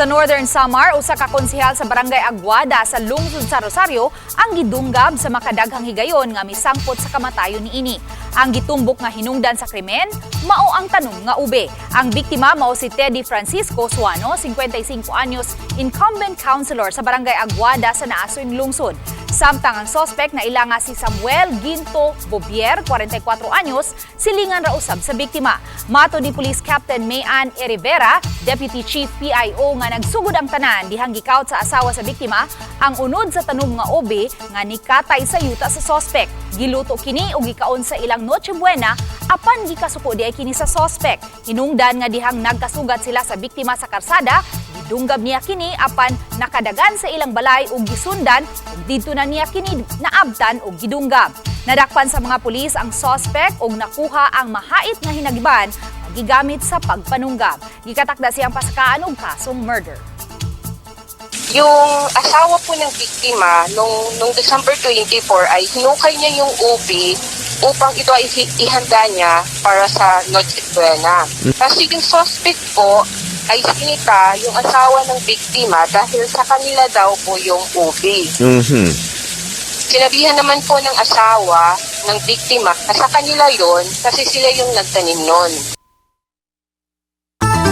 Sa Northern Samar, usa ka konsehal sa Barangay Aguada sa lungsod sa Rosario ang gidunggab sa makadaghang higayon nga misangpot sa kamatayon niini. Ang gitumbok nga hinungdan sa krimen mao ang tanong nga ube. Ang biktima mao si Teddy Francisco Suano, 55 anyos, incumbent councilor sa Barangay Aguada sa Naasoy lungsod. Samtang ang sospek na ila nga si Samuel Ginto Bobier, 44 anyos, silingan ra usab sa biktima. Mato ni Police Captain Mayan Erivera, Deputy Chief PIO nga nagsugod ang tanan dihang gikaut sa asawa sa biktima ang unod sa tanom nga obe nga nikatay sa yuta sa sospek. Giluto kini ug gikaon sa ilang Noche Buena apan gikasuko di ay kini sa sospek. Hinungdan nga dihang nagkasugat sila sa biktima sa karsada, gidunggab niya kini apan nakadagan sa ilang balay ug gisundan ug didto na niya kini naabtan ug gidunggab. Nadakpan sa mga pulis ang sospek ug nakuha ang mahait nga hinagiban nga gigamit sa pagpanunggab. Gikatakda siyang pasakaan og kasong murder. Yung asawa po ng biktima, nung December 24 ay hinukay niya yung ubi upang ito ay ihanda niya para sa Noche Buena. Kasi yung suspect po ay sinita yung asawa ng biktima dahil sa kanila daw po yung ubi. Sinabihan naman po ng asawa ng biktima na sa kanila yon kasi sila yung nagtanim nun.